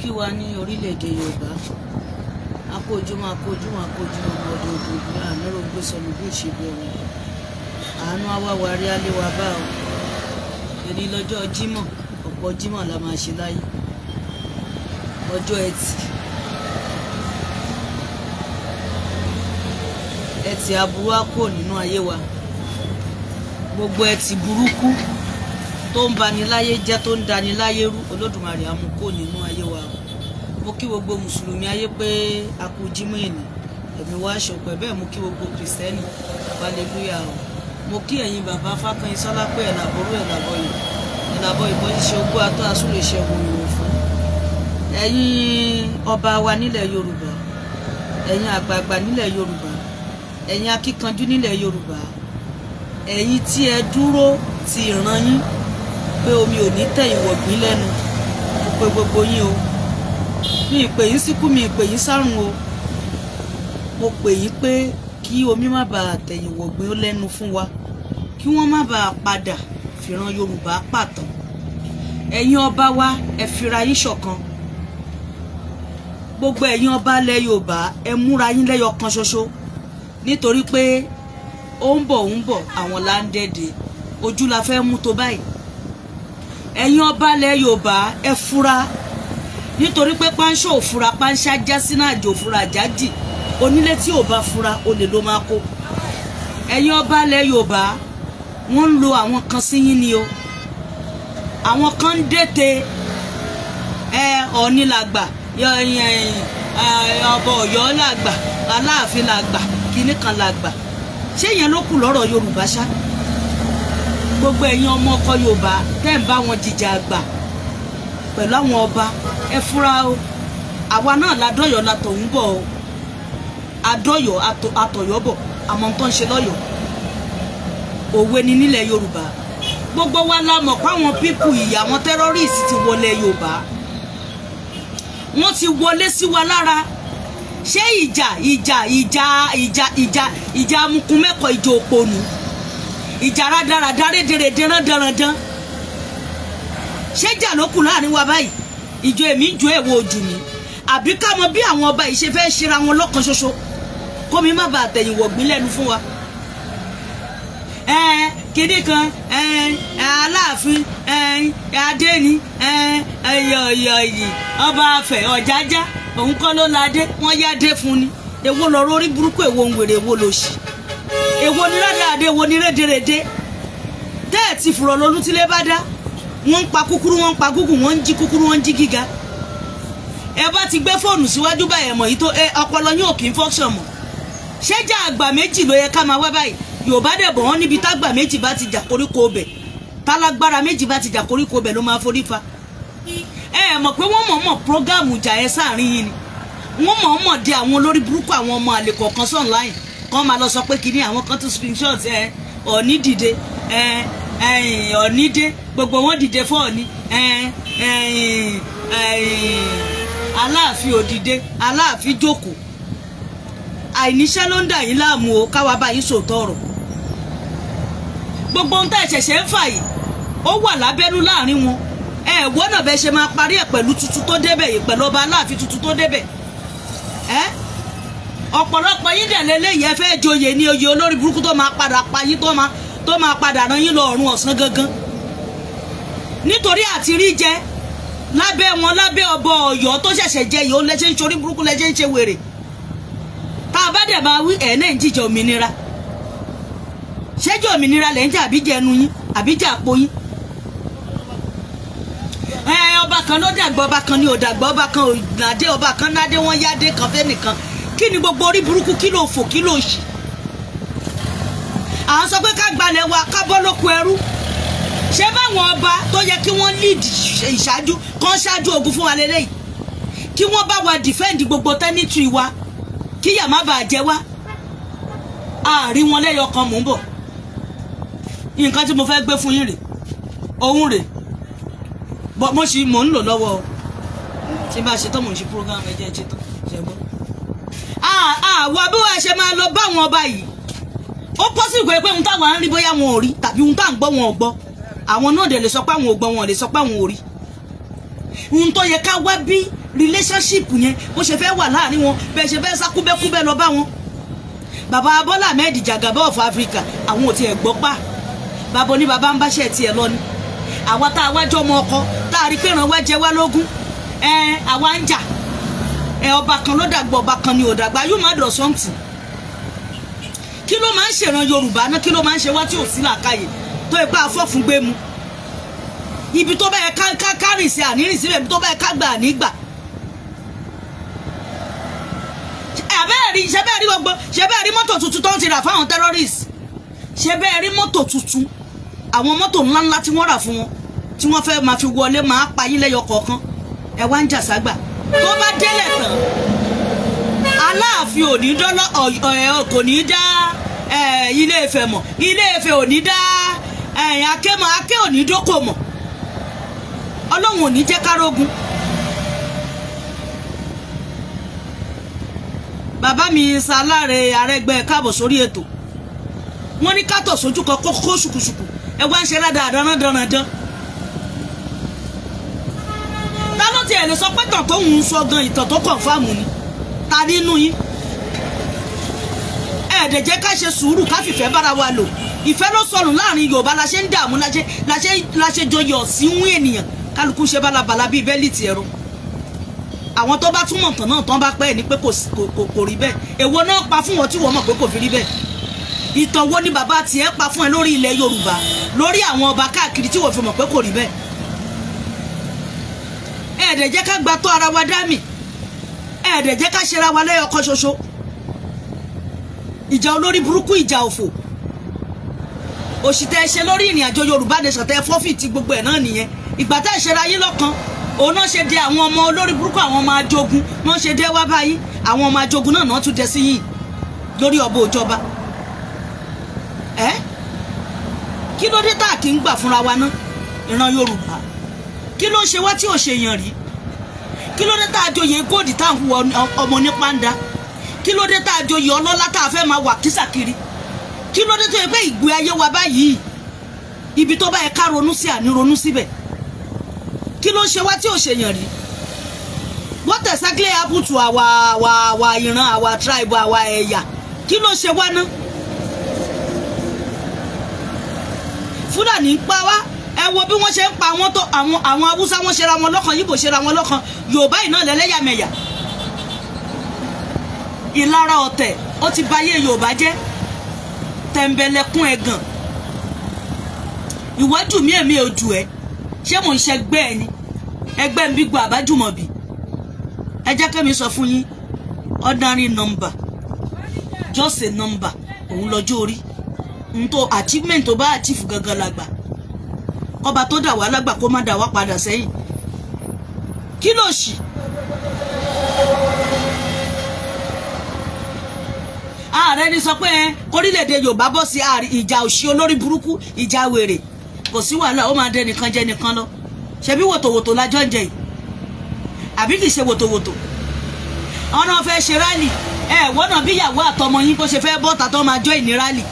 kí wa ní orílẹ̀-èdè Yorùbá akójúmọ́ ọmọdé òdòdó àmírò gbé sọnù bí ìṣèbẹ̀rẹ̀ àánú awáwarí aléwà bá o èdè lọ́jọ́ Jímọ̀ ọ̀pọ̀ Jímọ̀ la máa ṣe láyé ọjọ́ ẹtì aburú á kò nínú ayé wa gbogbo ẹtì burúkú tó ń bani láyé jẹ́ tó ń dani láyé rú Olódùmarè á mú kó nínú ayé wa mo kí gbogbo mùsùlùmí ayé pé a kú Jímọ̀ ẹni ẹ̀mí wá ṣọpẹ́ bẹ́ẹ̀ mo kí gbogbo kìrìsìtẹ́nì hallelujah o mo kí ẹ̀yin bàbá Fákànyìn Sọ́lá pé ẹ̀làbọ̀ ìbọn ṣíṣe ogún atọ́ asúlè ṣẹ́gun ìwò fún ẹ̀yin ọba wa nílẹ̀ Yorùbá ẹ̀yin àgbààgbà nílẹ̀ Yorùbá ẹ̀yin akíkanjú nílẹ̀ Yorùbá ẹ̀yin tí ẹ dúró ti ìran yín pé omi ò ní tẹ̀ ìwọ̀gbìn lẹ́nu mo pe gbogbo yín o mi ìpè yín síkú mi ìpè yín sárùn o mo pè yín pé kí omi má bàa tẹ̀yìn wọ̀gbìn ó lẹ́nu fún wa kí wọ́n má bàa padà fìran Yorùbá pàtàn ẹ̀yin ọba wa ẹ fira yín ṣọ̀kan gbogbo ẹ̀yin ọba ilẹ̀ Yorùbá ẹ múra yín lẹ́yọ kan ṣoṣo nítorí pé ó ń bọ̀ àwọn láńdẹ̀dẹ̀ ojú la fẹ́ mú tó báyìí ẹ̀yin ọba ilẹ̀ Yorùbá ẹ fura nítorí pé páńṣọ òfura páńṣá já sínú àjò òfura àjájì onílé tí ò bá fura olè ló máa kó ẹ̀yin ọba ilẹ̀ Yorùbá wọ́n ń lo àwọn kan sí yín ni o àwọn kan ń dètè Ọ̀ọ̀ni làgbà ọba Ọ̀yọ́ làgbà Aláàfin làgbà kinní kan làgbà ṣé yẹn ló kù lọ́rọ̀ Yorùbá ṣá gbogbo ẹ̀yin ọmọ ọkọ Yorùbá tẹ́ ń bá wọn jìjà àgbà pẹ̀lú àwọn ọba ẹ fura o àwa náà ládọ́yọ̀ la tọ̀hún bọ̀ o adọ́yọ̀ atọ̀yọ̀ bọ̀ àmọ́ tó ń ṣe lọ́yọ̀ òwe ni nílẹ̀ Yorùbá gbogbo wa la mọ̀ pé àwọn pípù ìyà àwọn tẹ́rọ́rìsì ti wọlé Yorùbá wọ́n ti wọlé sí wa lára ṣé ìjà amukun mẹ́kọ̀ọ́ ìjà òpònú ìjà rádaràdá rédèrèdè rándanrandan ṣé jà ló kù láàrin wa báyìí ìjọ èmi ń jó èwo ojú mi àbí ká mọ bí àwọn ọba yìí ṣe fẹ́ ṣera wọn lọ́kan ṣoṣo kó mi má bàa tẹ̀yìn wọ̀gbìn lẹ́nu fún wa kíní kan Aláàfin Adéni ọba Afẹ̀ Ọ̀jájá òun kọ́ ló ládé wọ́n yádé fún ni èwo lọ rórí burúkú èwo ń wèrè èwo lò sí èwo ni rádaràdé èwo ni rédèrèdé tẹ́ẹ̀tì fùrọ̀ lọ́lú tílé bá dá wọ́n ń pa kúkúrú wọ́n ń pa gúgùn wọ́n ń jí kúkúrú wọ́n ń jí gíga ẹ bá ti gbé fóònù síwájú báyẹn mọ̀ yìí tó ọpọlọ yín ò kì í fọ́ṣọ̀ mọ̀ ṣéjà àgbà méjì ló yẹ ká máa wá báyìí Yorùbá dẹ̀ bọ̀ wọ́n níbi tágbà méjì bá ti jà koríko ọbẹ̀ tálágbára méjì bá ti jà koríko ọbẹ̀ ló máa forí fa ẹ mọ̀ pé wọ́n mọ̀ọ́mọ̀ prógáàmù jà ẹ sáàrin yín ni wọ́n mọ̀ọ́mọ̀ dé àwọn olórí burúkú àwọn ọmọ àlè kọ̀ọ̀kan sí online kan máa lọ sọ pé kíní àwọn kan tún screenshot Ọ̀ọ̀ni dìde Ọ̀ọ̀ni dé gbogbo wọn dìde fún Ọ̀ọ̀ni Aláàfin òdìdé Aláàfin jókòó àìníṣẹ́ ló ń dà yín láàmú o káwa bá yín sòótọ́ ọ̀rọ̀ gbogbo ohun tá ẹ̀ ṣẹ̀ṣẹ̀ ń fà yìí ó wà lábẹ́nú láàrin wọn wọ́n náà bẹ́ẹ̀ ṣe máa parí ẹ̀ pẹ̀lú tuntun tó débẹ̀ yìí pẹ̀lú ọba Aláàfin tuntun tó débẹ̀ ọ̀pọ̀lọpọ̀ yín dẹ̀ lélẹ́yìí ẹ fẹ́ joyè ní oyè olórí burúkú tó máa padà pa yín tó máa padà rán yín lọ ọ̀run ọ̀sán gangan nítorí àti rí jẹ lábẹ́ wọn lábẹ́ ọba Ọ̀yọ́ tó ṣẹ̀ṣẹ̀ jẹ yìí ó lẹ́ṣẹ̀ ń ṣorí burúkú lẹ́ṣẹ̀ ń ṣe wèrè tá a bá dẹ̀ máa wí ẹ̀ náà ń jíjẹ òmìnira ṣẹ́jọ́ òmìnira lẹ́ ń jà àbíjẹ ẹnu yín àbíjẹ àpò yín ọba kan ló dàgbà ọba kan ní ò dàgbà ọba kan ò nàdé ọba kan nádé wọn yádé kan fẹ́ nìkan kí ni gbogbo orí burúkú kí ló fò kí ló ṣì à ń sọ pé ká gbalẹ̀ wa ká bọ́ lóko ẹrú ṣé báwọn ọba tó yẹ kí wọ́n lead ìṣáájú kan ṣáájú ogun fún wa lélẹ́yìí kí wọ́n bá wa defend gbogbo territory wa kí yà má bàa jẹ wá àárín wọn lẹ́yọ kan mò ń bọ̀ nǹkan tí mo fẹ́ gbé fún yín rè òun rè mo sì mò ń lò lọ́wọ́ o tí bá ṣe tán mò ń ṣe program ẹ̀jẹ̀ ṣe tán ṣe gbọ́ àwa bí wàá ṣe máa lọ bá wọn ọba yìí ó possible pé ohun táwọn á ń rí bóyá wọn ò rí tàbí ohun tá à ń gbọ́ wọn ò gbọ́ àwọn náà dẹ̀ lè sọ pé àwọn ò gbọ́ wọn lè sọ pé àwọn ò rí ohun tó yẹ ká wá bí relationship yẹn bó ṣe fẹ́ wà láàrin wọn bẹ́ẹ̀ ṣe fẹ́ sá kúbẹ́kúbẹ́ lọ bá wọn. Bàbá Bọ́lá Ahmed Jagaba of Africa àwọn ò tiẹ̀ gbọ́ pa bàbá ní bàbá ń báṣẹ́ tiẹ̀ lọ ni. Àwa tá a wájọ́ ọmọ ọkọ tá a rí pé ìran wá jẹ wá lógún àwa ń jà ọba kan ló dàgbà ọba kan ni ò dàgbà you mad or something. Kí ló máa ń ṣèràn Yorùbá náà kí ló máa ń ṣe wá tí ò sí làákàyè tó ipá afọ́fun gbé mu. Ibi tó bá yẹ ká kárìn sí ànírìn síbẹ̀ ibi tó bá yẹ ká gbà nígbà. Ṣé bẹ́ẹ̀ rí gbogbo ṣé bẹ́ẹ̀ rí mọ́tò tuntun tó ń ti rà fáwọn terrorists ṣé bẹ́ẹ̀ rí mọ́tò tuntun àwọn mọ́tò ńláńlá tí wọ́n rà fún wọn tí wọ́n fẹ́ máa fi wọlé máa pa yín lẹ́yọ kọ̀ọ̀kan ẹ wá ń jà ságbà tó bá délẹ̀ tán Aláàfin ò ní dọ́lọ́ kò ní dá Ilé Ifẹ̀ mọ̀ Ilé Ifẹ̀ ò ní dá Aké ò ní dókò mọ̀ Ọlọ́run ò ní jẹ́ kárógun. Bàbá mi Sáláre Arẹ́gbẹ́ káàbọ̀ sórí ètò wọ́n ní kátọ̀ sójú kan kó ṣùkùṣùkù ẹ wá ń ṣe dáradára. Ta ló tiẹ̀ lè sọ pé tàn tó ń sọ gan ìtàn tó kọ̀ǹfàmù ni ta nínú yín ẹ̀ẹ́dẹ̀ jẹ́ ká ṣe sùúrù ká fìfẹ́ bára wa lò ìfẹ́ ló sọnù láàrin Yorùbá la ṣe ń dààmú la ṣe jọyọ̀ síwún ènìyàn kálukú ṣe bálabàla bíi bẹ́líìtì ẹ̀rọ. Àwọn tó bá túmọ̀ tán náà tán bá pẹ́ ní pé kò rí bẹ́ẹ̀ èwo náà pa fún wọn tí wọ́n mọ̀ pé kò fi rí bẹ́ẹ̀. Ìtàn wo ni bàbá tiẹ̀ pa fún ẹ lórí ilẹ̀ Yorùbá lórí àwọn ọba káàkiri tí wọ́n fi mọ̀ pé kò rí bẹ́ẹ̀. Ẹ̀ẹ́dẹ̀ jẹ́ ká gba tó ara wa dá mi ẹ̀ẹ́dẹ̀ jẹ́ ká ṣera wa lẹ́yọ kan ṣoṣo. Ìjà olórí burúkú ìjà òfò òṣìtẹ́ ṣe lórí ìrìn àjò Yorùbá nation tẹ́ fọ́fìtì gbogbo ẹ̀ náà nìyẹn. Ìgbà tá ìṣera yín lọ́kan òun náà ṣe dé àwọn ọmọ olórí burúkú àwọn ọmọ ajogun náà ṣe dé wá báyìí àwọn ọmọ ajogun náà tún dé sí yìí lórí ọba òjọba. Kí ló dé tá a kì í gbà fúnra wa ná ìran Yorùbá kí ló ń ṣe wá tí ò ṣe yàn rí kí ló dé tá a joyè góòdì tá a hu ọmọ ní pàǹdà kí ló dé tá a joyè ọlọ́lá tá a fẹ́ máa wà kísàkiri kí ló dé tó yẹ pé ìgbé ayé wa báyìí ibi tó bá yẹ ká ronú sí àní ronú síbẹ̀ kí ló ń ṣe wá tí ò ṣe yàn rí. What exactly happened to our ìran our tribe our ẹ̀yà kí ló ń ṣe wá ná. Fúlàní ń pa wá ẹ wo bí wọ́n ṣe ń pa àwọn Haúsá wọ́n ṣera wọn lọ́kan Yíbò ṣera wọn lọ́kan Yorùbá iná lẹ́lẹ́yàmẹ̀yà. Ìlara ọ̀tẹ̀ ó ti bayé Yorùbá jẹ́ tẹ̀m̀bẹ̀lẹ̀kún ẹ̀gàn ìwọ́jú mi èmi ojú ẹ ṣé mò ń ṣẹgbẹ́ ẹ ni ẹgbẹ́ mi gbọ́ àbájùmọ̀bí ẹ jẹ́ kẹ́mi sọ fún yín ordinary number just a number òun lọ́jọ́ orí n tó achievement tó bá achieve gangan lágbà ọba tó dà wá lágbà kó má dà wá padà sẹ́yìn kí ló ṣì. Ààrẹ ní sọ pé kórílẹ̀-èdè Yorùbá bọ́ sí ìjà òṣì olórí burúkú ìjà wèrè kò sí wàhálà ó máa dé nìkan jẹ́ nìkan lọ ṣebí wòtòwòtò lájọ́ ń jẹ yìí àbí kìí ṣe wòtòwòtò ọ̀nà fẹ́ ṣe rálì wọ́n náà bí ìyàwó àtọmọ yín bó ṣe fẹ́ bọ́ta tó máa jọ ìní rálì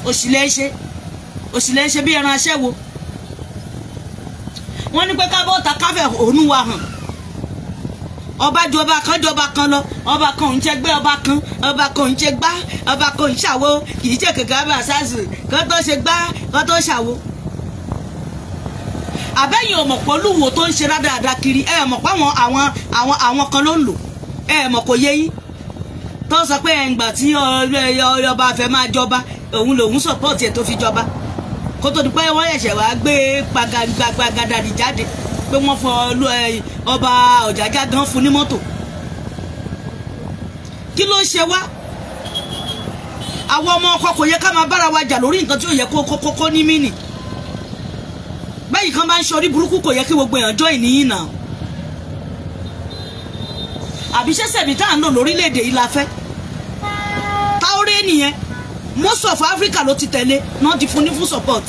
òṣìlẹ̀ ṣe bí ẹran aṣẹ́wó wọ́n ní pé ká bọ́ta káfẹ́ òun wa hàn ọba ju ọba kan lọ ọba kan ń jẹ gbé ọba kan ń jẹ gbá ọba kan ń ṣàwo kì í jẹ kẹkẹ bá ṣáàṣì kó tó ṣe gbá kó tó ṣàwo. Àbẹ́yìn ò mọ̀ pé olúwo tó ń ṣe dáadáa kiri mọ̀ pé àwọn kan ló ń lò mọ̀ kò yé yín tó sọ pé ẹ̀ǹgbà tí ọba fẹ́ máa jọba òun lòun sọ̀pọ̀tì ẹ̀ tó fi jọba kó tó di pé wọ́n ṣẹ̀ṣẹ̀ wá gbé gbàgàdàdì jáde pé wọ́n fọ ọba Ọ̀jájá gan fún ní mọ́tò. Kí ló ń ṣe wá àwọn ọmọ ọkọ kò yẹ ká máa bára wa jà lórí nǹkan tí ò yẹ kó ní mí nì báyìí kan bá ń ṣorí burúkú kò yẹ kí gbogbo èèyàn jọ ìníyìn náà àbí ṣẹ́ṣẹ́ mi tá à ń lò lórílẹ̀‐èdè yìí la fẹ́ Traoré nìyẹn most of Africa ló ti tẹ̀lé náà ti fún ní full support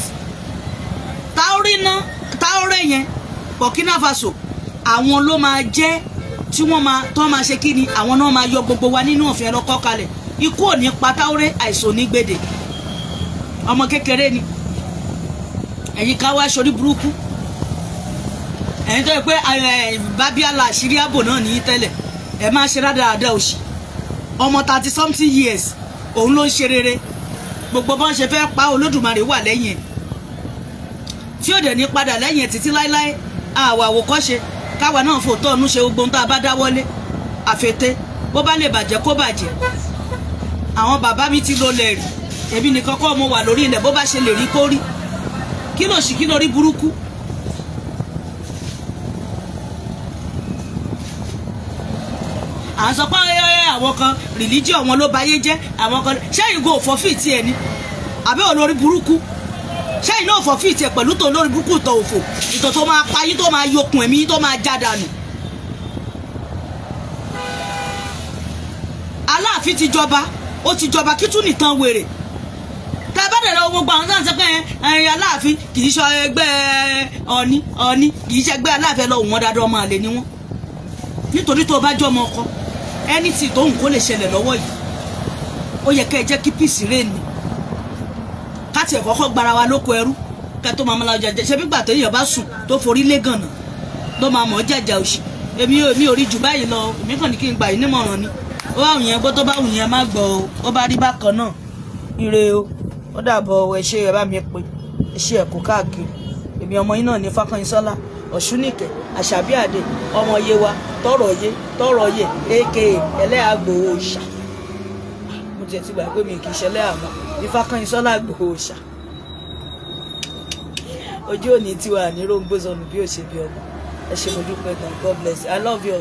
Traoré yẹn Burkina Faso àwọn ló máa jẹ́ tí wọ́n máa ṣe kí ni àwọn náà máa yọ gbogbo wa nínú òfin ẹ̀rọ kọ́ kalẹ̀ ikú ò ní pa Traoré àìsàn ní gbèdè ọmọ kékeré ni ẹ̀yin ká wá sórí burúkú ẹ̀yin tó yẹ pé bábíàlà àṣírí ààbò náà ní tẹ́lẹ̀ ẹ máa ṣe rádaràdà òṣì ọmọ 30 something years òun ló ń ṣe rere gbogbo bọ́n ṣe fẹ́ pa Olódùmarè wà lẹ́yìn ẹ̀ tí ó dẹ̀ ní padà lẹ́yìn ẹ̀ títí láéláé àwa àwòkọ́ṣe káwa náà fòótọ́ ọ̀nù ṣe gbogbo ohun tá a bá dáwọ́lé àfètè bó bá lè bàjẹ́ kó bàjẹ́ àwọn bàbá mi ti lólẹ̀ rí èmi nìkan kọ́ mo wà lórí ilẹ̀ bó bá ṣe lè rí kó rí kí ló ṣì kí lórí burúkú. à ń sọ pé àwọn kan religion wọn ló bayé jẹ́ àwọn kan ṣẹ́yìn go forfeit tiẹ̀ ni àbí olórí burúkú ṣẹ́yìn náà forfeit tiẹ̀ pẹ̀lú tó olórí burúkú tó òfò ìtọ̀ tó máa pa yín tó máa yokùn ẹ̀mí tó máa já dànù. Aláàfin ti jọba ó ti jọba kí tún nìtàn wèrè tá a bá dẹ̀ lọ gbogbo àwọn sáà sọ pé Aláàfin kì í ṣe ẹgbẹ́ Ọọ̀ni kì í ṣe ẹgbẹ́ Aláàfin lọ wọn dáadáa ọmọ àlè ni wọn nítorí tó bá jọ ọmọ ọkọ ẹni tí tóun kó lè ṣẹlẹ̀ lọ́wọ́ yìí ó yẹ kẹ́ ẹ jẹ́ kí píìsì rẹ̀ ni káàtì ẹ̀kọ́kọ́ gbara wa lóko ẹrú kẹ́ tó máa mọ́lá jẹjẹ ṣe nígbà tó yàn bá sùn tó forí lé gànà ló máa mọ̀ jàjà òṣì èmi ò rí jù báyìí lọ èmi kàn ní kí n gbà yín nímọ̀ràn ni ó bá wùn yẹn gbọ́ tó bá wùn yẹn má gbọ́ o ó bá rí bákan náà ire o ó dàbọ̀ ẹ ṣe ẹ bá mi pé ẹ ṣe ẹ̀kú káàkiri èmi ọmọ yín náà ní Fákànyìnsọ́lá Ọ̀ṣúnìkẹ́ Àṣàbí Àdé ọmọ Yewa tọrọ yé aka Ẹlẹ́àgbòho Òòṣà mo tiẹ̀ ti gbà pé mi kì í ṣẹlẹ̀ àmọ́ ní Fákànyìnsọ́lá Àgbòho Òòṣà ojú òní tiwa ní ròǹgbòsọnù bí ó ṣe bí ọmọ ẹ ṣe mo dúpẹ́ gan God bless you I love you.